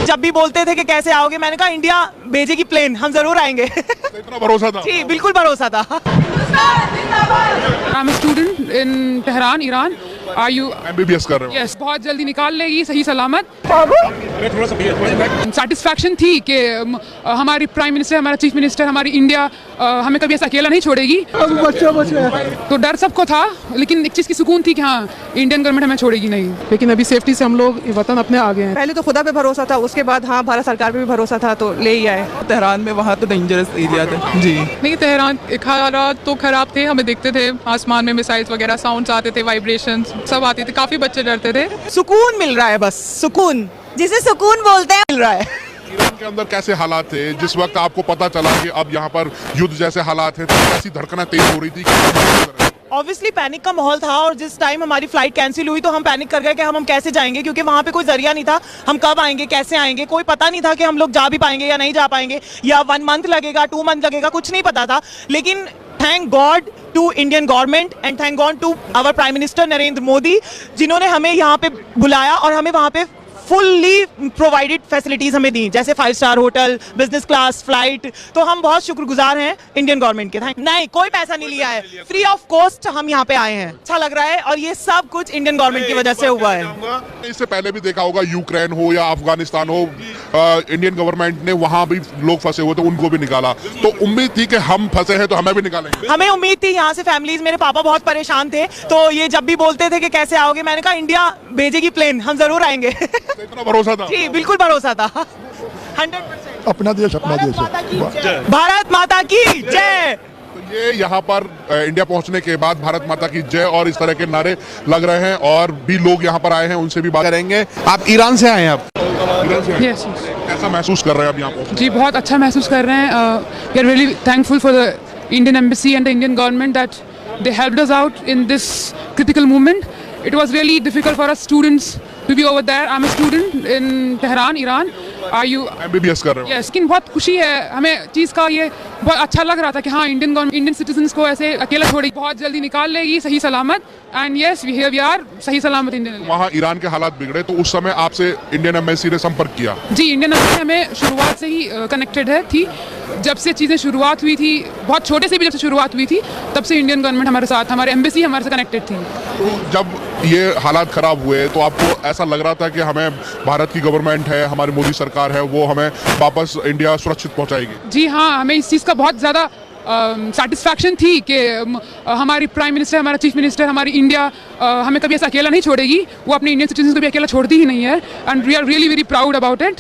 जब भी बोलते थे कि कैसे आओगे, मैंने कहा इंडिया भेजेगी प्लेन, हम जरूर आएंगे। तो इतना भरोसा था? जी बिल्कुल भरोसा था। I'm a student in Tehran, Iran. Are you? MBBS कर रहे हो? Yes, बहुत जल्दी निकाल लेगी सही सलामत। सेटिस्फैक्शन थी कि हमारी प्राइम मिनिस्टर, हमारा चीफ मिनिस्टर, हमारी इंडिया हमें कभी ऐसा अकेला नहीं छोड़ेगी। बच्चा बच गया। तो डर सबको था, लेकिन एक चीज़ की सुकून थी कि हाँ इंडियन गवर्नमेंट हमें छोड़ेगी नहीं। लेकिन अभी सेफ्टी से हम लोग वतन अपने आ गए हैं। पहले तो खुदा पे भरोसा था, उसके बाद हाँ भारत सरकार पे भी भरोसा था, तो ले ही आए। तेहरान में वहाँ तो डेंजरस एरिया था जी। नहीं, तेहरान हालात तो खराब थे, हमें दिखते थे आसमान में मिसाइल्स वगैरह, साउंड्स आते थे, वाइब्रेशंस सब आती थी, काफी बच्चे डरते थे। सुकून मिल रहा है, बस सुकून, जिसे सुकून बोलते हैं, मिल रहा है। ईरान के अंदर कैसे हालात थे जिस वक्त आपको पता चला कि अब यहाँ पर युद्ध जैसे हालात हैं, तो कैसी धड़कनें तेज हो रही थी? ऑब्वियसली पैनिक का माहौल था, और जिस टाइम हमारी फ्लाइट कैंसिल हुई तो हम पैनिक कर गए कि हम कैसे जाएंगे, क्योंकि वहाँ पे कोई जरिया नहीं था, हम कब आएंगे, कैसे आएंगे, कोई पता नहीं था कि हम लोग जा भी पाएंगे या नहीं जा पाएंगे, या 1 मंथ लगेगा, 2 मंथ लगेगा, कुछ नहीं पता था। लेकिन thank God to Indian government and thank God to our prime minister Narendra Modi, जिन्होंने हमें यहाँ पे बुलाया और हमें वहाँ पे फुल्ली प्रोवाइडेड फैसिलिटीज हमें दी, जैसे 5 star hotel, business class flight. तो हम बहुत शुक्रगुजार हैं इंडियन गवर्नमेंट के। नहीं, कोई पैसा नहीं लिया है, फ्री ऑफ कॉस्ट हम यहाँ पे आए हैं। अच्छा लग रहा है, और ये सब कुछ इंडियन गवर्नमेंट की वजह से हुआ है। इससे पहले भी देखा होगा, यूक्रेन हो या अफगानिस्तान हो, इंडियन गवर्नमेंट ने वहाँ भी लोग फंसे हुए थे, उनको भी निकाला। तो उम्मीद थी कि हम फंसे हैं तो हमें भी निकालेंगे। हमें उम्मीद थी, यहाँ से फैमिलीज, मेरे पापा बहुत परेशान थे, तो ये जब भी बोलते थे कि कैसे आओगे, मैंने कहा इंडिया भेजेगी प्लेन, हम जरूर आएंगे। तो इतना भरोसा था? जी बिल्कुल भरोसा था, 100%। अपना देश अपना देश है। भारत माता की जय। तो ये यहाँ पर इंडिया पहुंचने के बाद भारत माता की जय और इस तरह के नारे लग रहे हैं, और भी लोग यहाँ पर आए हैं, उनसे भी बात करेंगे। आप ईरान से आए हैं? आप ईरान से आए हैं? Yes, yes. कैसा महसूस कर रहे हैं अब यहाँ पर? जी बहुत अच्छा महसूस कर रहे हैं। We are really thankful for the Indian embassy and the Indian government that they helped us out in this critical moment. It was really difficult for us students to be over there. I'm a student in Tehran, Iran. Are you? MBBS कर रहे हो? Yes, लेकिन बहुत खुशी है हमें चीज़ का, ये बहुत अच्छा लग रहा था कि हाँ इंडियन गवर्नमेंट इंडियन सिटीजन्स को ऐसे अकेला छोड़ेगी, बहुत जल्दी निकाल लेगी सही सलामत। एंड यस वी आर सही सलामत इंडियन। वहाँ ईरान के हालात बिगड़े तो उस समय आपसे इंडियन एम्बेसी ने संपर्क किया? जी, इंडियन एम्बेसी हमें शुरुआत से ही कनेक्टेड है थी। जब से चीज़ें शुरुआत हुई थी, बहुत छोटे से भी जब से शुरुआत हुई थी, तब से इंडियन गवर्नमेंट हमारे साथ, हमारे एम्बेसी हमारे से कनेक्टेड थी। तो जब ये हालात खराब हुए तो आपको ऐसा लग रहा था कि हमें भारत की गवर्नमेंट है, हमारी मोदी सरकार है, वो हमें वापस इंडिया सुरक्षित पहुंचाएगी? जी हाँ, हमें इस चीज़ का बहुत ज़्यादा सेटिस्फैक्शन थी कि हमारी प्राइम मिनिस्टर, हमारा चीफ मिनिस्टर, हमारी इंडिया हमें कभी ऐसा अकेला नहीं छोड़ेगी। वो अपने इंडियन सिटीजन को भी अकेला छोड़ती ही नहीं है, and we are really very proud about it.